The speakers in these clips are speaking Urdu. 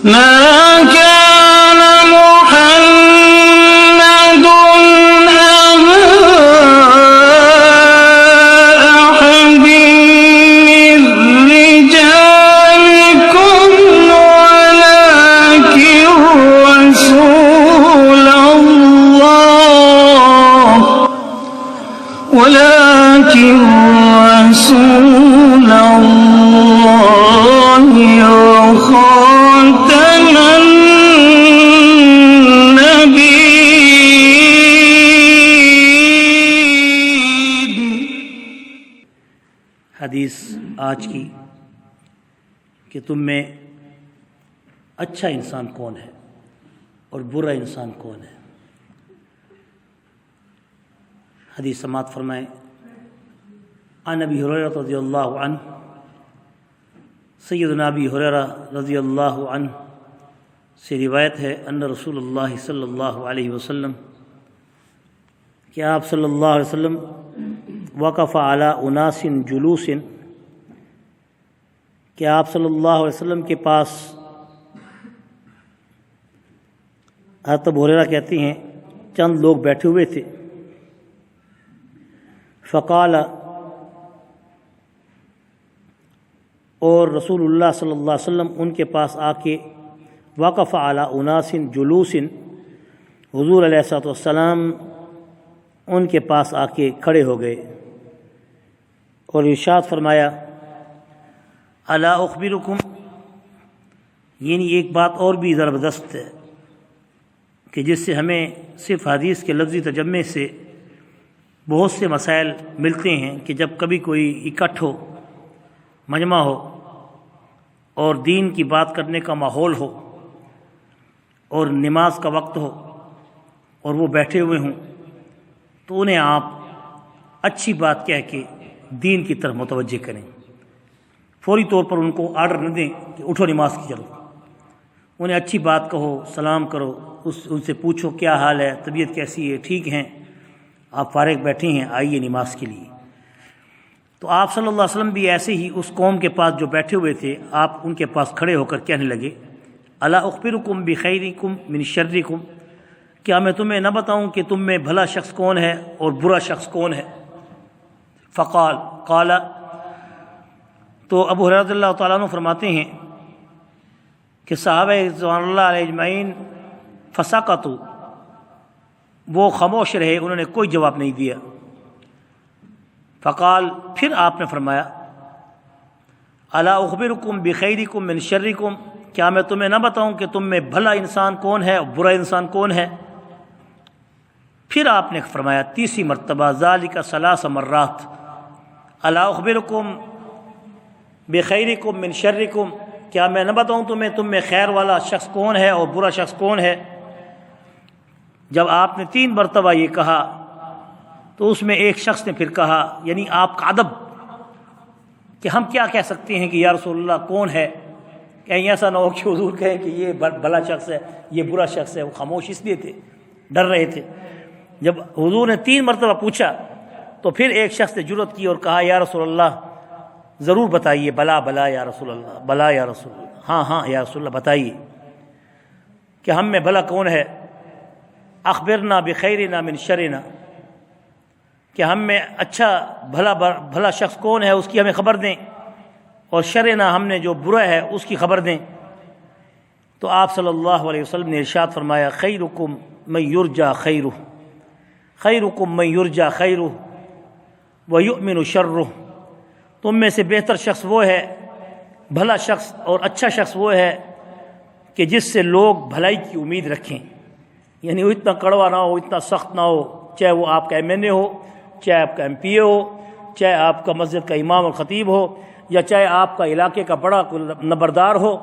ما كان محمد أبا أحد من رجالكم ولكن رسول الله وخاتم النبيين۔ حدیث آج کی کہ تم میں اچھا انسان کون ہے اور برا انسان کون ہے۔ حدیث سماعت فرمائیں۔ عن ابی ہریرہ رضی اللہ عنہ، سیدنا ابی ہریرہ رضی اللہ عنہ سے روایت ہے ان رسول اللہ صلی اللہ علیہ وسلم کہ آپ صلی اللہ علیہ وسلم وقف علی اناس جلوس، کہ آپ صلی اللہ علیہ وسلم کے پاس، حضرت ابو ہریرہ کہتے ہیں چند لوگ بیٹھے ہوئے تھے، فقال، اور رسول اللہ صلی اللہ علیہ وسلم ان کے پاس آ کے وقف علی اناس جلوس، حضور علیہ الصلوۃ والسلام ان کے پاس آ کے کھڑے ہو گئے اور ارشاد فرمایا، الا اخبرکم، یعنی ایک بات اور بھی زبردست ہے کہ جس سے ہمیں صرف حدیث کے لفظی ترجمے سے بہت سے مسائل ملتے ہیں کہ جب کبھی کوئی اکٹھ ہو، مجمع ہو اور دین کی بات کرنے کا ماحول ہو اور نماز کا وقت ہو اور وہ بیٹھے ہوئے ہوں تو انہیں آپ اچھی بات کہہ کے دین کی طرف متوجہ کریں، فوری طور پر ان کو آرڈر نہ دیں کہ اٹھو نماز کی چلو، انہیں اچھی بات کہو، سلام کرو، ان سے پوچھو کیا حال ہے، طبیعت کیسی ہے، ٹھیک ہیں، آپ فارغ بیٹھے ہیں، آئیے نماز کے لیے۔ تو آپ صلی اللہ علیہ وسلم بھی ایسے ہی اس قوم کے پاس جو بیٹھے ہوئے تھے، آپ ان کے پاس کھڑے ہو کر کہنے لگے، الا اخبرکم بخیرکم من شرکم، کیا میں تمہیں نہ بتاؤں کہ تم میں بھلا شخص کون ہے اور برا شخص کون ہے؟ قال، تو ابو ہریرہ رضی اللہ تعالیٰ عنہ فرماتے ہیں کہ صحابہ رضوان اللہ علیہ اجمعین فسکتوا، وہ خاموش رہے، انہوں نے کوئی جواب نہیں دیا۔ فقال، پھر آپ نے فرمایا، الا اخبرکم بخیرکم من شرکم، کیا میں تمہیں نہ بتاؤں کہ تم میں بھلا انسان کون ہے اور برا انسان کون ہے؟ پھر آپ نے فرمایا تیسری مرتبہ، ذالک ثلاث مرات، الا اخبرکم بخیرکم من شرکم، کیا میں نہ بتاؤں تم میں خیر والا شخص کون ہے اور برا شخص کون ہے؟ جب آپ نے 3 مرتبہ یہ کہا تو اس میں ایک شخص نے پھر کہا، یعنی آپ کا ادب کہ ہم کیا کہہ سکتے ہیں کہ یا رسول اللہ کون ہے، کہیں ایسا نہ ہو کہ حضور کہیں کہ یہ بھلا شخص ہے، یہ برا شخص ہے۔ وہ خاموش اس لیے تھے، ڈر رہے تھے۔ جب حضور نے 3 مرتبہ پوچھا تو پھر ایک شخص نے جرأت کی اور کہا، یا رسول اللہ ضرور بتائیے، بلا بلا یا رسول اللہ، بلا یا رسول اللہ، ہاں ہاں یا رسول اللہ بتائیے کہ ہم میں بھلا کون ہے۔ اخبرنا بخیرنا من شرنا، کہ ہم میں اچھا بھلا شخص کون ہے اس کی ہمیں خبر دیں، اور شرنا، ہم نے جو برا ہے اس کی خبر دیں۔ تو آپ صلی اللہ علیہ وسلم نے ارشاد فرمایا، خیرکم من یرجا خیرہ، خیرکم من یرجا خیرہ ویؤمن شرہ، تم میں سے بہتر شخص وہ ہے، بھلا شخص اور اچھا شخص وہ ہے کہ جس سے لوگ بھلائی کی امید رکھیں، یعنی وہ اتنا کڑوا نہ ہو، اتنا سخت نہ ہو، چاہے وہ آپ کا MNA ہو، چاہے آپ کا MP ہو، چاہے آپ کا مسجد کا امام اور خطیب ہو، یا چاہے آپ کا علاقے کا بڑا نمبردار ہو،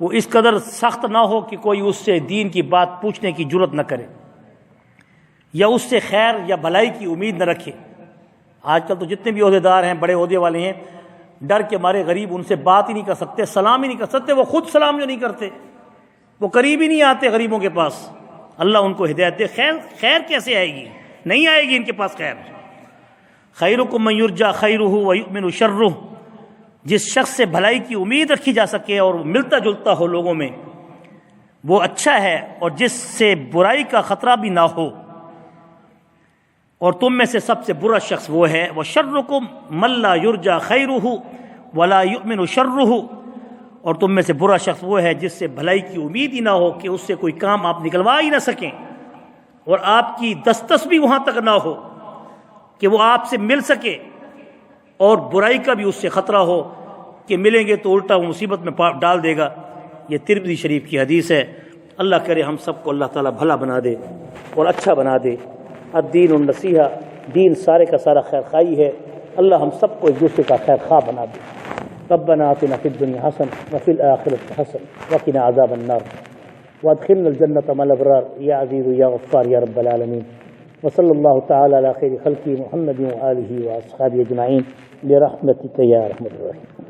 وہ اس قدر سخت نہ ہو کہ کوئی اس سے دین کی بات پوچھنے کی جرأت نہ کرے یا اس سے خیر یا بھلائی کی امید نہ رکھے۔ آج کل تو جتنے بھی عہدیدار ہیں، بڑے عہدے والے ہیں، ڈر کے مارے غریب ان سے بات ہی نہیں کر سکتے، سلام ہی نہیں کر سکتے، وہ خود سلام جو نہیں کرتے، وہ قریب ہی نہیں آتے غریبوں کے پاس۔ اللہ ان کو ہدایت دے۔ خیر کیسے آئے گی؟ نہیں آئے گی ان کے پاس خیر۔ خیرکم من یرجا خیرہ ویؤمن شرہ، جس شخص سے بھلائی کی امید رکھی جا سکے اور ملتا جلتا ہو لوگوں میں، وہ اچھا ہے اور جس سے برائی کا خطرہ بھی نہ ہو، اور تم میں سے سب سے برا شخص وہ ہے وَشَرُّكُمْ مَن لَّا يُرْجَىٰ خَيْرُهُ وَلَا يُؤْمِنُ شَرُّهُ، اور تم میں سے برا شخص وہ ہے جس سے بھلائی کی امید ہی نہ ہو کہ اس سے کوئی کام آپ نکلوا ہی نہ سکیں، اور آپ کی دسترس بھی وہاں تک نہ ہو کہ وہ آپ سے مل سکے، اور برائی کا بھی اس سے خطرہ ہو کہ ملیں گے تو الٹا وہ مصیبت میں ڈال دے گا۔ یہ ترمذی شریف کی حدیث ہے۔ اللہ کرے ہم سب کو اللہ تعالیٰ بھلا بنا دے اور اچھا بنا دے۔ الدین النصیحہ، دین سارے کا سارا خیر خواہی ہے۔ اللہ ہم سب کو ایک دوسرے کا خیر خواہ بنا دے۔ ربنا آتنا فی الدنیا حسنہ وفی الآخرۃ حسنہ وقنا عذاب النار وادخلنا الجنة مع الأبرار یا عزیز یا غفار یا رب العالمین۔ وصلی اللہ تعالی علی خیر خلقہ محمد وآلہ وأصحابہ اجمعین برحمتک یا ارحم الراحمین۔